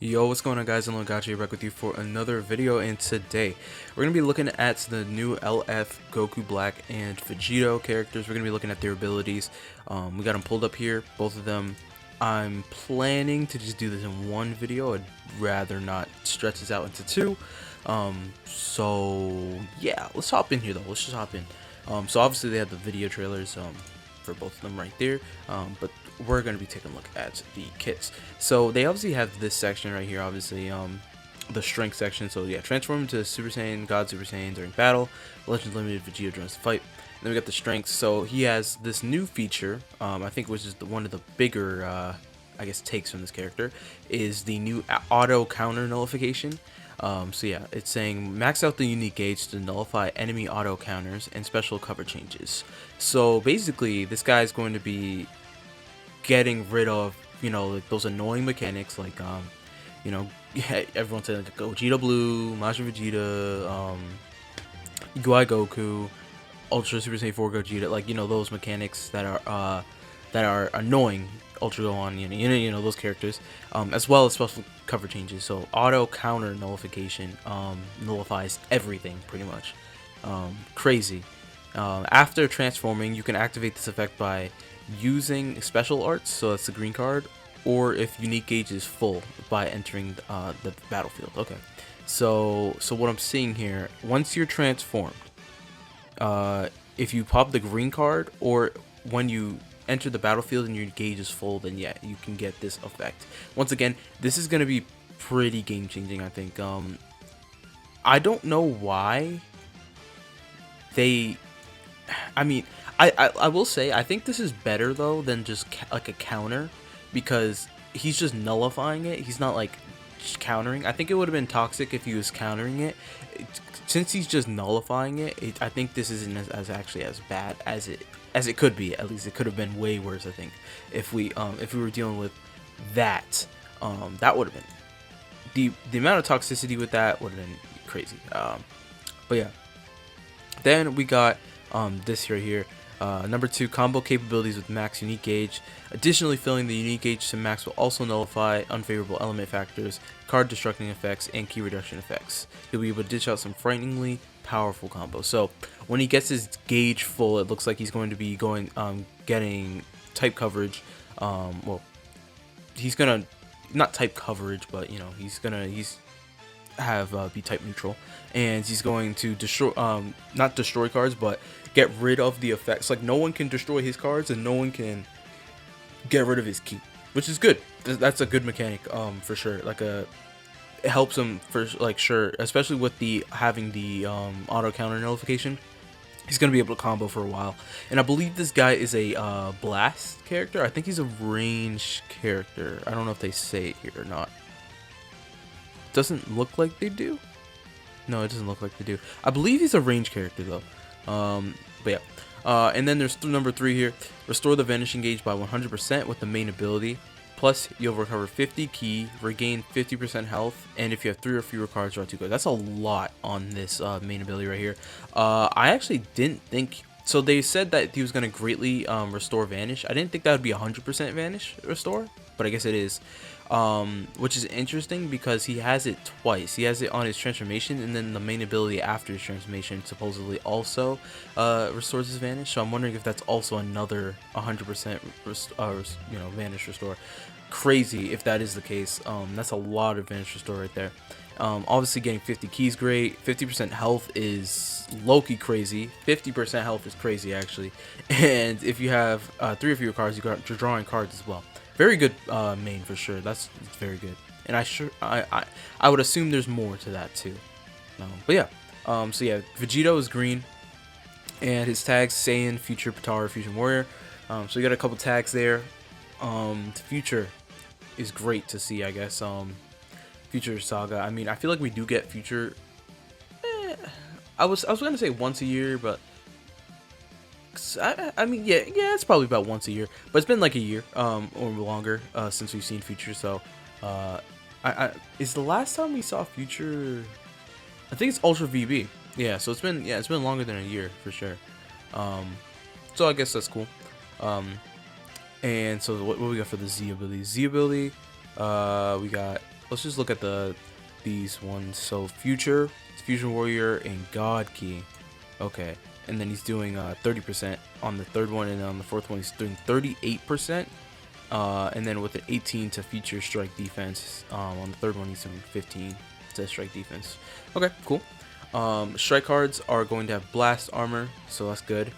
Yo, what's going on, guys? NULLIFICATION here, back with you for another video, and today we're going to be looking at the new LF, Goku Black, and Vegito characters. We're going to be looking at their abilities. We got them pulled up here, both of them. I'm planning to just do this in one video. I'd rather not stretch this out into two. So yeah, let's hop in here though. Let's just hop in. So obviously they have the video trailers for both of them right there, but we're going to be taking a look at the kits. So they obviously have this section right here, obviously the strength section. So yeah, transform into Super Saiyan, God Super Saiyan during battle, Legends Limited Vegito joins the fight. And then we got the strength. So he has this new feature, I think, which is one of the bigger I guess takes from this character, is the new auto counter nullification. So yeah, it's saying max out the unique gauge to nullify enemy auto counters and special cover changes. So basically this guy is going to be getting rid of, you know, like those annoying mechanics, like you know, everyone said like Vegeta Blue, Majin Vegeta, UI Goku, Ultra Super Saiyan 4 Gogeta, like, you know, those mechanics that are annoying. Ultra Gohan, you know those characters, as well as special cover changes. So auto counter nullification nullifies everything pretty much. Crazy. After transforming, you can activate this effect by using special arts, so that's the green card, or if unique gauge is full by entering the battlefield. Okay, so what I'm seeing here, once you're transformed, if you pop the green card, or when you enter the battlefield and your gauge is full, then yeah, you can get this effect. Once again, this is going to be pretty game changing, I think. I don't know why they, I mean, I will say I think this is better though than just like a counter, because he's just nullifying it. He's not like countering. I think it would have been toxic if he was countering it. Since he's just nullifying it, I think this isn't as actually as bad as it could be. At least it could have been way worse, I think, if we were dealing with that. That would have been the amount of toxicity with that would have been crazy. But yeah, then we got this right here. Number 2, combo capabilities with max unique gauge. Additionally, filling the unique gauge to max will also nullify unfavorable element factors, card destructing effects, and key reduction effects. He'll be able to dish out some frighteningly powerful combos. So when he gets his gauge full, it looks like he's going to be getting type coverage. Well, he's gonna not type coverage, but you know, he's have be type neutral, and he's going to destroy not destroy cards, but get rid of the effects. Like, no one can destroy his cards and no one can get rid of his key, which is good. That's a good mechanic, for sure. Like, it helps him for, like, sure, especially with the having the auto counter nullification. He's gonna be able to combo for a while. And I believe this guy is a blast character. I think he's a range character. I don't know if they say it here or not. Doesn't look like they do. No, it doesn't look like they do. I believe he's a range character though. But yeah, and then there's number 3 here. Restore the vanishing gauge by 100% with the main ability. Plus, you'll recover 50 ki, regain 50% health, and if you have 3 or fewer cards, draw 2 cards. That's a lot on this main ability right here. I actually didn't think. So they said that he was going to greatly restore vanish. I didn't think that would be 100% vanish restore, but I guess it is. Which is interesting because he has it twice. He has it on his transformation, and then the main ability after his transformation supposedly also restores his vanish. So I'm wondering if that's also another 100% you know, vanish restore. Crazy if that is the case. That's a lot of vanish restore right there. Obviously getting 50 keys great. 50% health is low-key crazy. 50% health is crazy actually. And if you have 3 or fewer cards, you're drawing cards as well. Very good main for sure. That's very good. And I would assume there's more to that too. But yeah. So yeah, Vegito is green, and his tags Saiyan, Future, Potara, Fusion Warrior. So we got a couple tags there. The Future is great to see, I guess. Future Saga. I mean, I feel like we do get Future. I was gonna say once a year, but I mean, yeah, it's probably about once a year, but it's been like a year or longer since we've seen Future. So is the last time we saw Future, I think it's Ultra VB. Yeah, so it's been longer than a year for sure. So I guess that's cool. And so what we got for the Z ability? We got let's just look at these ones. So Future, Fusion Warrior, and God Key. Okay, and then he's doing 30% on the third one, and then on the fourth one he's doing 38%. And then with an 18 to Future Strike Defense, on the third one he's doing 15 to Strike Defense. Okay, cool. Strike cards are going to have Blast Armor, so that's good.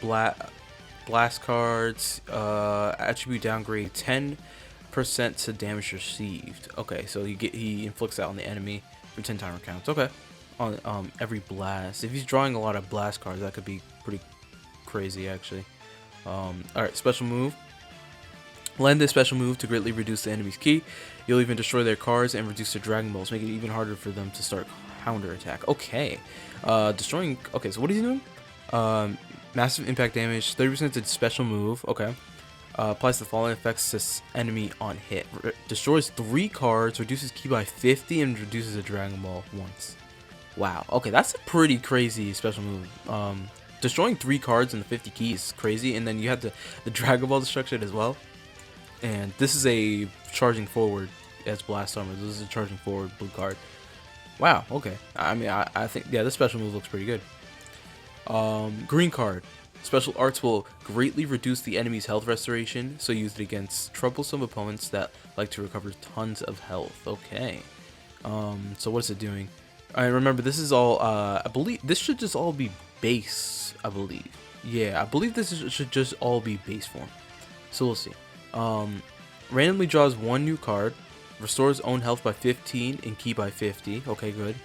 Blast cards, attribute downgrade 10% to damage received. Okay, so he inflicts that on the enemy for 10 timer counts. Okay, on every blast. If he's drawing a lot of blast cards, that could be pretty crazy actually. All right, special move. Land this special move to greatly reduce the enemy's ki. You'll even destroy their cards and reduce their Dragon Balls, make it even harder for them to start counter attack. Okay, destroying. Okay, so what is he doing? Massive impact damage, 30% to special move. Okay. Applies the following effects to enemy on hit. Destroys 3 cards, reduces ki by 50, and reduces a Dragon Ball once. Wow. Okay, that's a pretty crazy special move. Destroying 3 cards and the 50 ki is crazy, and then you have the Dragon Ball destruction as well. And this is a charging forward as Blast Armor. This is a charging forward blue card. Wow. Okay. I mean, I think this special move looks pretty good. Green card. Special arts will greatly reduce the enemy's health restoration, so use it against troublesome opponents that like to recover tons of health. Okay. So what is it doing? I remember this is all. I believe this should just all be base. I believe. Yeah, I believe should just all be base form. So we'll see. Randomly draws 1 new card. Restores own health by 15 and ki by 50. Okay, good.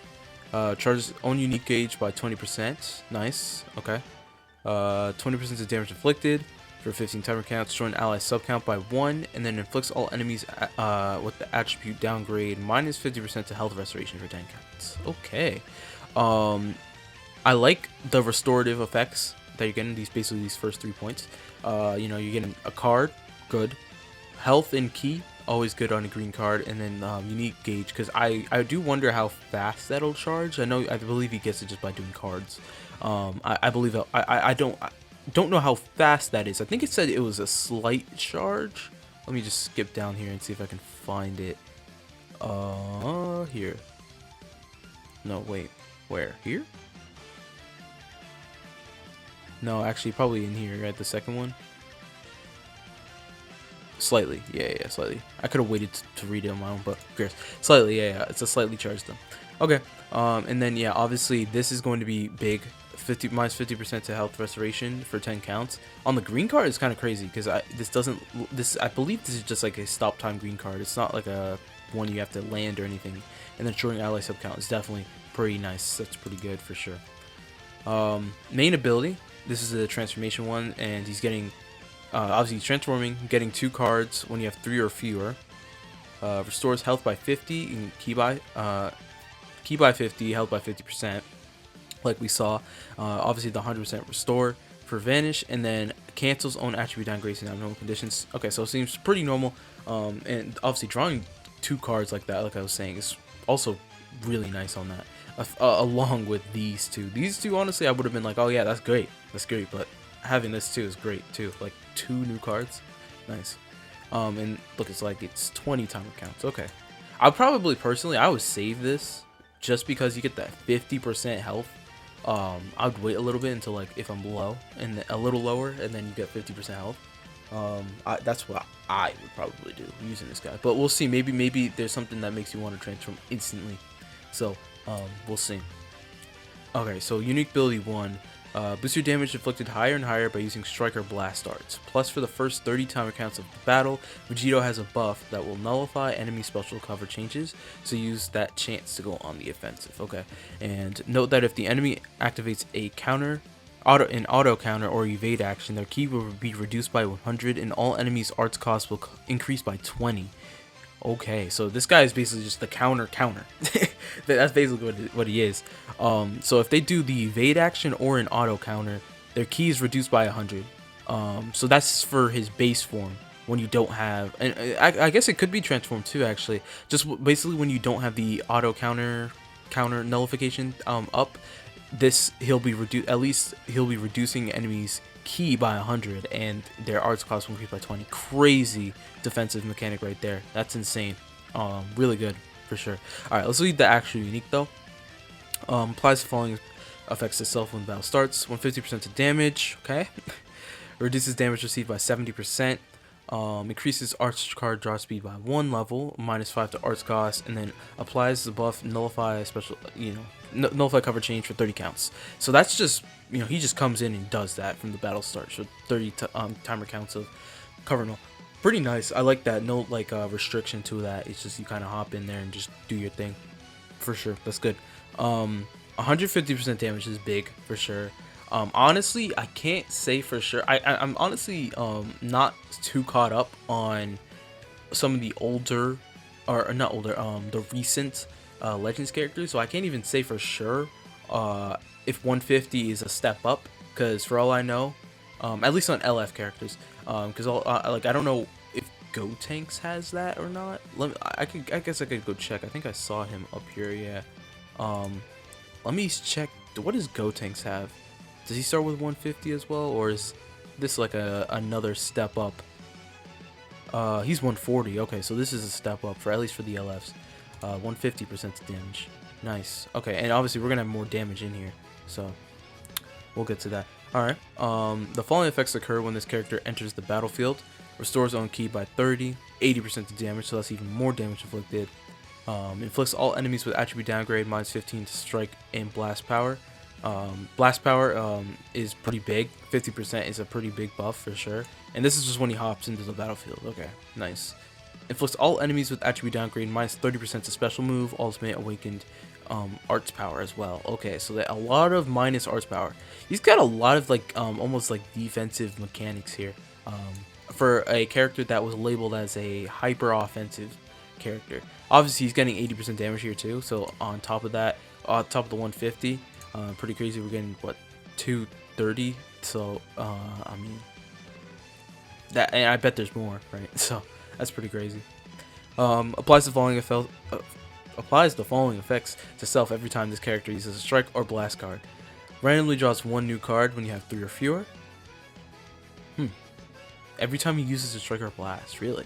Charges own unique gauge by 20%. Nice. Okay. 20% of damage inflicted for 15 timer counts. Destroy an ally sub count by 1, and then inflicts all enemies with the attribute downgrade minus 50% to health restoration for 10 counts. Okay. I like the restorative effects that you're getting. Basically these first 3 points. You know, you're getting a card, good. Health and ki, always good on a green card, and then unique gauge, because I do wonder how fast that'll charge. I believe he gets it just by doing cards. I believe I don't know how fast that is. I think it said it was a slight charge. Let me just skip down here and see if I can find it. Here. No, wait. Where? Here? No, actually, probably in here, right? The second one. Slightly, yeah, slightly. I could have waited to read it on my own, but who cares? Slightly, yeah, it's a slightly charged them. Okay, and then yeah, obviously this is going to be big. Minus 50% to health restoration for 10 counts. On the green card, it's kind of crazy because I believe this is just like a stop time green card. It's not like a one you have to land or anything. And then showing ally sub count is definitely pretty nice. That's pretty good for sure. Main ability. This is a transformation one, and he's getting. Obviously, he's transforming, getting 2 cards when you have 3 or fewer. Restores health by 50 and ki by 50, health by 50%, like we saw. Obviously, the 100% restore for vanish, and then cancels own attribute downgrades in abnormal conditions. Okay, so it seems pretty normal. And obviously, drawing 2 cards like that, like I was saying, is also really nice on that. Along with these two. These two, honestly, I would have been like, oh yeah, that's great, but having this too is great too. Like 2 new cards, nice. And look, it's 20 timer counts. Okay, I would save this just because you get that 50% health. I would wait a little bit until like if I'm low and a little lower, and then you get 50% health. That's what I would probably do using this guy. But we'll see. Maybe there's something that makes you want to transform instantly. So we'll see. Okay, so unique ability 1. Boost your damage inflicted higher and higher by using Striker Blast Arts. Plus, for the first 30 timer counts of the battle, VEGITO has a buff that will nullify enemy special cover changes, so use that chance to go on the offensive. Okay, and note that if the enemy activates an auto counter or evade action, their ki will be reduced by 100, and all enemies' arts cost will increase by 20. Okay, so this guy is basically just the counter. That's basically what he is. So if they do the evade action or an auto counter, their ki is reduced by 100. So that's for his base form when you don't have, and I guess it could be transformed too, actually. Just basically when you don't have the auto counter nullification up, he'll be reducing enemies' ki by 100, and their arts cost will increase by 20. Crazy defensive mechanic right there. That's insane. Really good for sure. All right, let's read the actual unique though. Applies the following effects itself when the battle starts: 150% to damage. Okay. Reduces damage received by 70%. Increases arts card draw speed by 1 level, -5 to arts cost, and then applies the buff nullify special, nullify cover change for 30 counts. So that's just, he just comes in and does that from the battle start. So 30 timer counts of cover null. Pretty nice. I like that. No restriction to that. It's just you kind of hop in there and just do your thing. For sure, that's good. 150% damage is big for sure. Honestly, I can't say for sure. I'm honestly not too caught up on some of the older, or not older, the recent Legends characters, so I can't even say for sure if 150 is a step up, because for all I know, at least on LF characters, because I don't know if Gotenks has that or not. I guess I could go check. I think I saw him up here. Yeah. Let me check. What does Gotenks have? Does he start with 150 as well, or is this like another step up? He's 140. Okay, so this is a step up for at least for the LFs. 150% damage. Nice. Okay, and obviously we're gonna have more damage in here, so we'll get to that. All right. The following effects occur when this character enters the battlefield. Restores own ki by 30, 80% to damage, so that's even more damage inflicted. Inflicts all enemies with attribute downgrade -15 to strike and blast power. Blast power is pretty big. 50% is a pretty big buff for sure. And this is just when he hops into the battlefield. Okay, nice. Inflicts all enemies with attribute downgrade -30% to special move, ultimate, awakened, arts power as well. Okay, so that a lot of minus arts power. He's got a lot of almost like defensive mechanics here. For a character that was labeled as a hyper offensive character. Obviously he's getting 80% damage here too. So on top of that, on top of the 150. Pretty crazy. We're getting what, 230. So I mean that, and I bet there's more, right? So that's pretty crazy. Applies the following effects to self every time this character uses a strike or blast card. Randomly draws 1 new card when you have 3 or fewer. Every time he uses a strike or blast, really?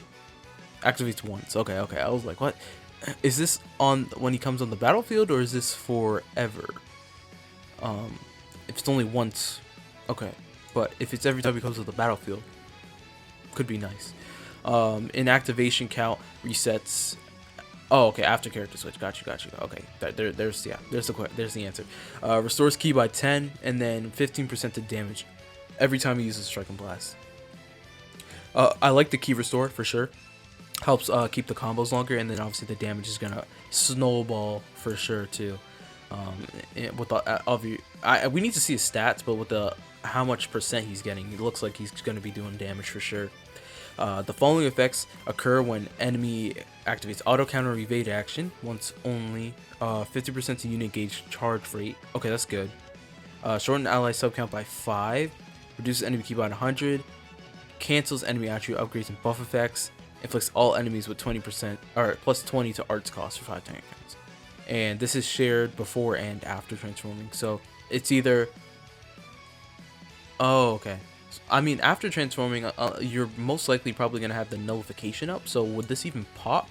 Activates once. Okay. I was like, what? Is this on when he comes on the battlefield, or is this forever? If it's only once, okay, but if it's every time he comes to the battlefield, could be nice. In activation count resets. Oh, okay, after character switch. Got you. Okay, there's the answer. Restores ki by 10 and then 15% to damage every time he uses strike and blast. I like the ki restore for sure. Helps keep the combos longer, and then obviously the damage is gonna snowball for sure too. With the we need to see his stats, but with the how much percent he's getting, it looks like he's gonna be doing damage for sure. The following effects occur when enemy activates auto counter evade action once only. 50% to unit gauge charge rate. Okay, that's good. Shorten ally sub count by 5. Reduces enemy ki by 100. Cancels enemy attribute upgrades and buff effects. Inflicts all enemies with 20% or plus 20 to arts cost for 5 tank counts. And this is shared before and after transforming. So it's either. Oh, okay. I mean, after transforming, you're most likely probably gonna have the nullification up. So would this even pop?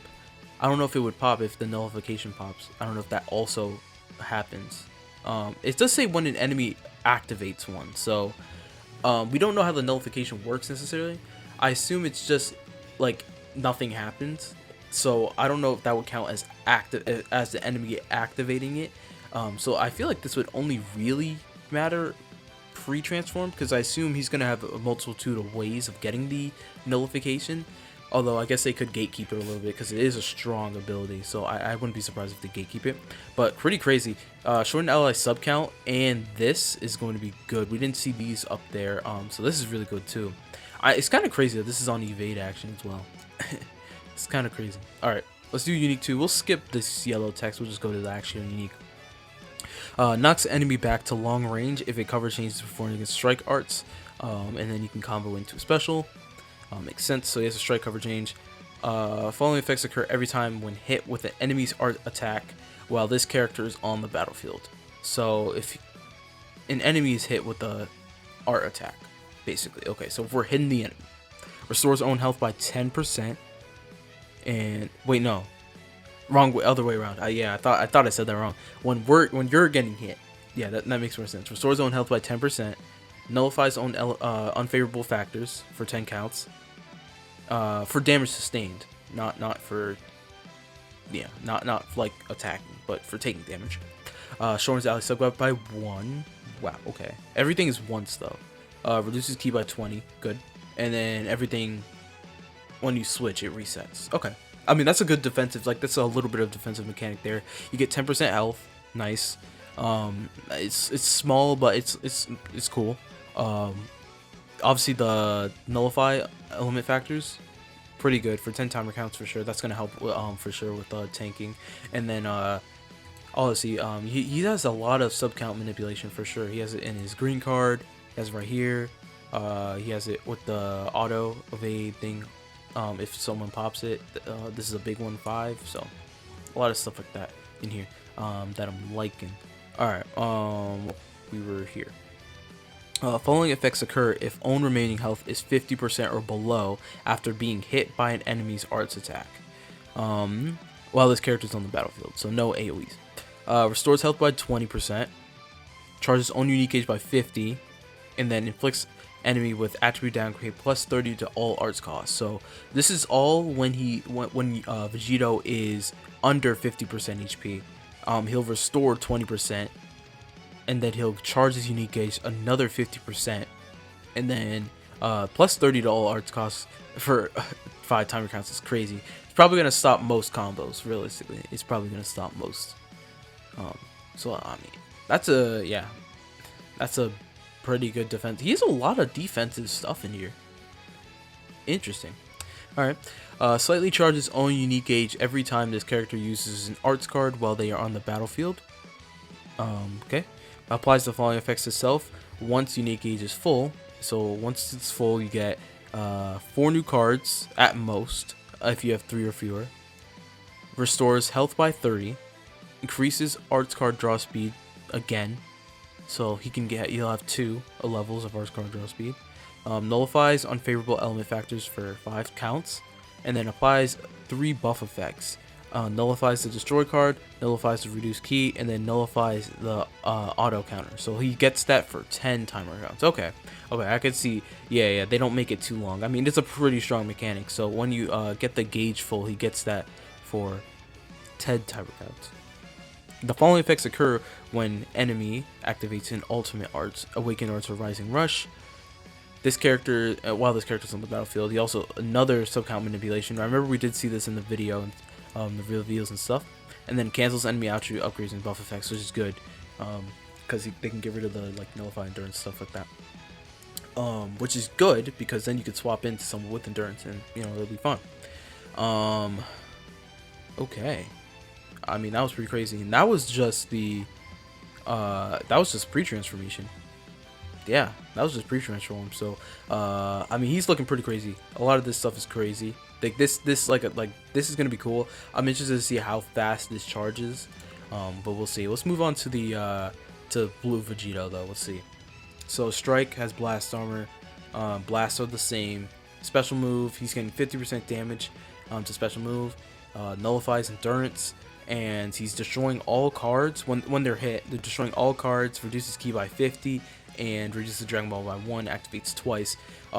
I don't know if it would pop if the nullification pops. I don't know if that also happens. It does say when an enemy activates one. So we don't know how the nullification works necessarily. I assume it's just like nothing happens. So I don't know if that would count as active as the enemy activating it. So I feel like this would only really matter pre-transform, because I assume he's gonna have a multitude of ways of getting the nullification. Although I guess they could gatekeep it a little bit because it is a strong ability. So I wouldn't be surprised if they gatekeep it. But pretty crazy. Shorten ally sub count, and this is going to be good. We didn't see these up there. So this is really good too. It's kind of crazy that this is on evade action as well. It's kind of crazy. Alright, let's do unique 2. We'll skip this yellow text. We'll just go to the actual unique. Knocks enemy back to long range if a cover changes performing against strike arts. And then you can combo into a special. Makes sense. So he has a strike cover change. Following effects occur every time when hit with an enemy's art attack while this character is on the battlefield. So if an enemy is hit with the art attack, basically. Okay, so if we're hitting the enemy, restores own health by 10%. And wait, no, Wrong way, other way around. Yeah, I thought I said that wrong. When you're getting hit, yeah, that makes more sense. Restores own health by 10%, nullifies own unfavorable factors for 10 counts, for damage sustained, not for, yeah, not like attacking, but for taking damage. Shortens ally subclass by 1. Wow, okay. Everything is once though. Reduces ki by 20. Good. And then everything, when you switch, it resets. Okay. I mean, that's a good defensive, like, that's a little bit of defensive mechanic there. You get 10% health. Nice. It's small, but it's cool. Obviously the nullify element factors, pretty good for 10 timer counts for sure. That's gonna help for sure with tanking. And then obviously he has a lot of sub count manipulation for sure. He has it in his green card. He has it right here. He has it with the auto evade thing. If someone pops it, this is a big 1-5, so a lot of stuff like that in here that I'm liking. Alright, we were here. Following effects occur if own remaining health is 50% or below after being hit by an enemy's arts attack, while this character is on the battlefield, so no AoEs. Restores health by 20%, charges own unique gauge by 50, and then inflicts enemy with attribute downgrade plus 30 to all arts costs. So this is all when VEGITO is under 50% HP. He'll restore 20%, and then he'll charge his unique gauge another 50%, and then plus 30 to all arts costs for 5 timer counts is crazy. It's probably gonna stop most combos. Realistically, it's probably gonna stop most. So I mean, that's a pretty good defense. He has a lot of defensive stuff in here. Interesting. Alright. Slightly charges own unique gauge every time this character uses an arts card while they are on the battlefield. Okay. Applies the following effects to self once unique gauge is full. So once it's full, you get 4 new cards at most if you have 3 or fewer. Restores health by 30. Increases arts card draw speed again. So he'll have 2 levels of arts card draw speed. Nullifies unfavorable element factors for 5 counts, and then applies 3 buff effects. Nullifies the destroy card, nullifies the reduce key, and then nullifies the auto counter. So he gets that for 10 timer counts. Okay, I could see. Yeah, they don't make it too long. I mean, it's a pretty strong mechanic. So when you get the gauge full, he gets that for 10 timer counts. The following effects occur when enemy activates an ultimate arts, awaken arts or rising rush. This character, while this character is on the battlefield, he also another sub-count manipulation. I remember we did see this in the video, the reveals and stuff. And then cancels enemy attribute upgrades and buff effects, which is good, because they can get rid of the like nullify endurance stuff like that. Which is good because then you could swap into someone with endurance, and it'll be fun. Okay. I mean, that was pretty crazy, and that was just pre-transformation. Yeah, that was just pre-transform. So, I mean, he's looking pretty crazy. A lot of this stuff is crazy. Like this is gonna be cool. I'm interested to see how fast this charges. But we'll see. Let's move on to the to blue VEGITO though. Let's see. So strike has blast armor. Blasts are the same. Special move, he's getting 50% damage to special move. Nullifies endurance. And he's destroying all cards when they're hit. They're destroying all cards, reduces ki by 50, and reduces Dragon Ball by 1, activates twice.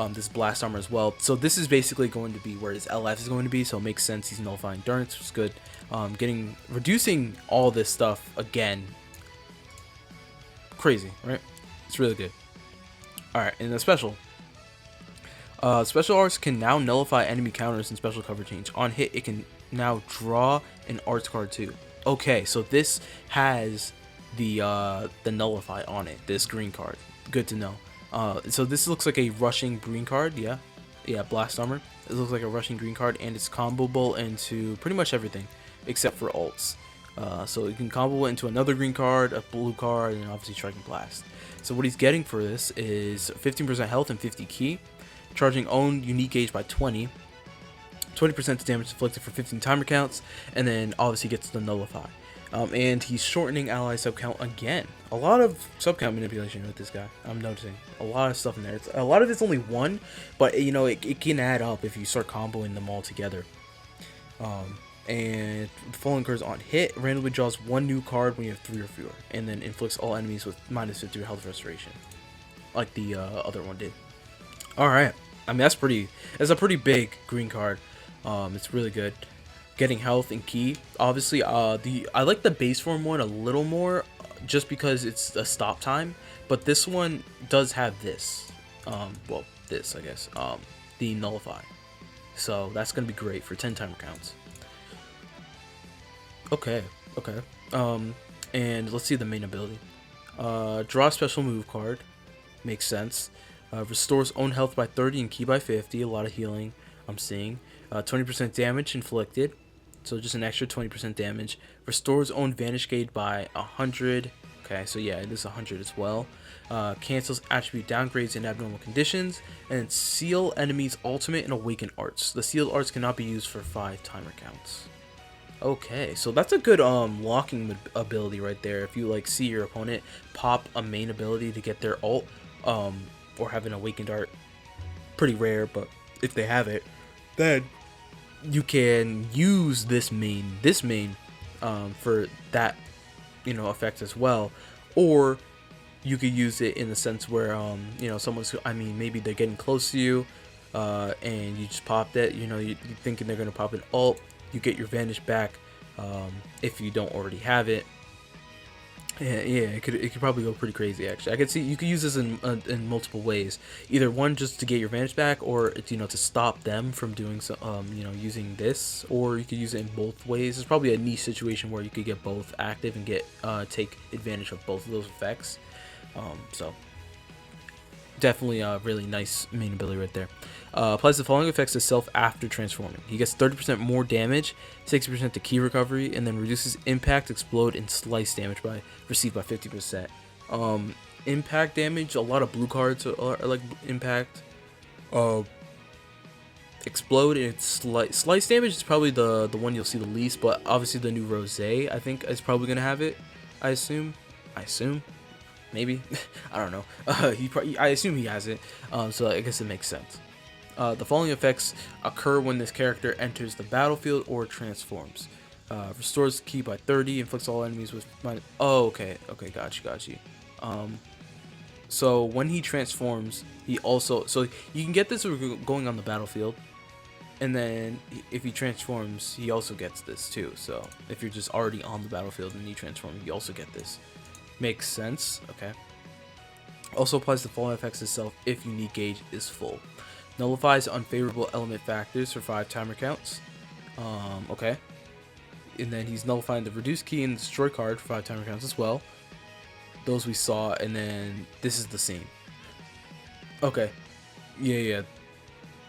This blast armor as well. So this is basically going to be where his LF is going to be, so it makes sense. He's nullifying endurance, which is good. Reducing all this stuff again. Crazy, right? It's really good. Alright, and the special. Special arts can now nullify enemy counters and special cover change. On hit, it can now draw an arts card too. Okay, so this has the nullify on it, this green card. Good to know. So this looks like a rushing green card. Yeah, blast armor. It looks like a rushing green card, and it's comboable into pretty much everything except for ults. So you can combo it into another green card, a blue card, and obviously striking blast. So what he's getting for this is 15% health and 50 ki, charging own unique gauge by 20 to damage inflicted for 15 timer counts, and then obviously gets the nullify. And he's shortening ally subcount again. A lot of subcount manipulation with this guy. I'm noticing a lot of stuff in there. A lot of it's only 1, but it can add up if you start comboing them all together. And the following occurs on hit. Randomly draws 1 new card when you have 3 or fewer, and then inflicts all enemies with -50 health restoration, like the other one did. All right, I mean that's a pretty big green card. It's really good. Getting health and key. Obviously, I like the base form one a little more, just because it's a stop time. But this one does have this. Well, this I guess. The nullify. So that's gonna be great for 10 timer counts. Okay. And let's see the main ability. Draw a special move card. Makes sense. Restores own health by 30 and key by 50. A lot of healing I'm seeing. 20% damage inflicted. So just an extra 20% damage. Restores own vanish gauge by 100. Okay, so yeah, it is 100 as well. Cancels attribute downgrades in abnormal conditions. And seal enemies ultimate and awaken arts. The sealed arts cannot be used for 5 timer counts. Okay, so that's a good locking ability right there. If you like see your opponent pop a main ability to get their ult, or have an awakened art, pretty rare, but if they have it, then you can use this main for that, you know, effect as well. Or you could use it in the sense where you know, someone's, I mean, maybe they're getting close to you, and you just popped it, you know, you're thinking they're gonna pop an ult. You get your vanish back, if you don't already have it. Yeah, it could probably go pretty crazy. Actually, I could see you could use this in multiple ways. Either one, just to get your vanish back, or, you know, to stop them from doing so, you know, using this. Or you could use it in both ways. It's probably a niche situation where you could get both active and get take advantage of both of those effects. So definitely a really nice main ability right there. Applies the following effects to self after transforming. He gets 30% more damage, 60% to key recovery, and then reduces impact, explode, and slice damage by received by 50%. Impact damage, a lot of blue cards are like impact. Explode and slice damage is probably the one you'll see the least, but obviously the new Rose, I think, is probably gonna have it. I assume. Maybe. I don't know. I assume he has it. So I guess it makes sense. The following effects occur when this character enters the battlefield or transforms. Restores ki by 30, inflicts all enemies with minus. Oh, okay, got you. So when he transforms, he also, so you can get this going on the battlefield, and then if he transforms, he also gets this too. So if you're just already on the battlefield and you transform, you also get this. Makes sense. Okay. Also applies the following effects to self if unique gauge is full. Nullifies unfavorable element factors for 5 timer counts. Okay. And then he's nullifying the reduce key and destroy card for 5 timer counts as well. Those we saw, and then this is the same. Okay. Yeah.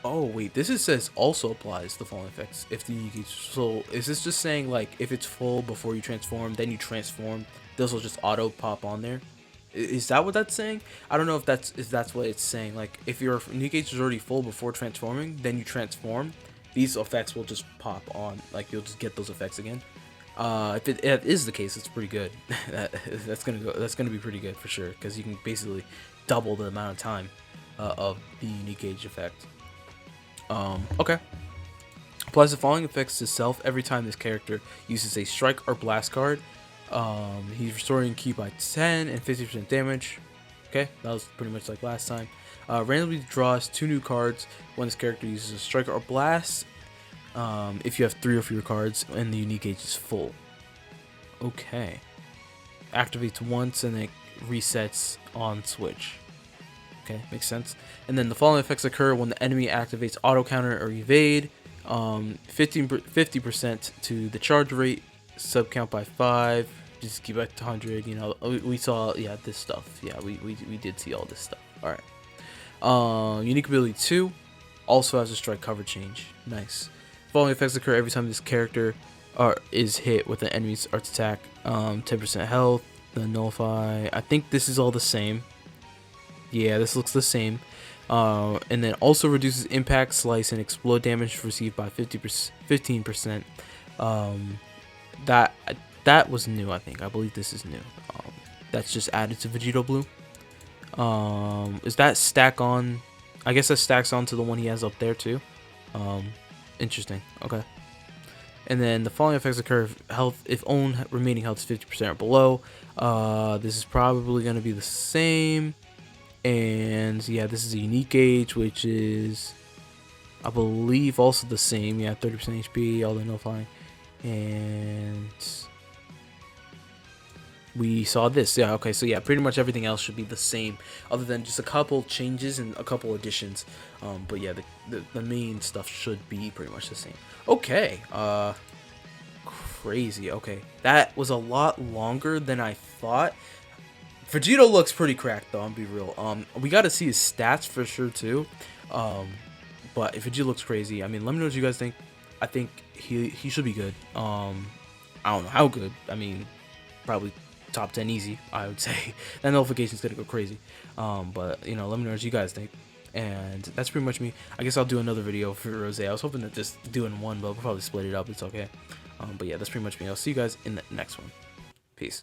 Oh wait, this says also applies the following effects if the unique gauge. So is this just saying like if it's full before you transform, then you transform, those will just auto pop on there? Is that what that's saying? I don't know if that's what it's saying. Like if your unique gauge is already full before transforming, then you transform, these effects will just pop on. Like you'll just get those effects again. If it is the case, it's pretty good. That's gonna be pretty good for sure, because you can basically double the amount of time of the unique gauge effect. Okay. Applies the following effects to self every time this character uses a strike or blast card. He's restoring ki by 10 and 50% damage. Okay, that was pretty much like last time. Randomly draws 2 new cards when this character uses a strike or blast. If you have 3 or fewer cards and the unique gauge is full. Okay. Activates once and it resets on switch. Okay, makes sense. And then the following effects occur when the enemy activates auto counter or evade. 50% to the charge rate, sub count by 5, just keep back to 100. You know, we saw, yeah, this stuff. Yeah, we did see all this stuff. All right. Unique ability 2 also has a strike cover change. Nice. Following effects occur every time this character is hit with an enemy's arts attack. 10% health. The nullify. I think this is all the same. Yeah, this looks the same. And then also reduces impact, slice, and explode damage received by 15%. That was new, I think. I believe this is new. That's just added to VEGITO Blue. Is that stack on? I guess that stacks on to the one he has up there too. Interesting. Okay. And then the following effects occur if health, if own remaining health is 50% or below. This is probably going to be the same. And yeah, this is a unique gauge, which is, I believe, also the same. Yeah, 30% HP, all the nullifying. And we saw this. Yeah, okay, so yeah, pretty much everything else should be the same, other than just a couple changes and a couple additions. But yeah, the main stuff should be pretty much the same. Okay, crazy. Okay, that was a lot longer than I thought. VEGITO looks pretty cracked though, I'll be real. We got to see his stats for sure too. But if VEGITO looks crazy, I mean, let me know what you guys think. I think he should be good. I don't know how good. I mean, probably top 10 easy, I would say. That nullification's gonna go crazy. But you know, let me know what you guys think. And that's pretty much me. I guess I'll do another video for Rose. I was hoping to just do in one, but we'll probably split it up. It's okay. But yeah, that's pretty much me. I'll see you guys in the next one. Peace.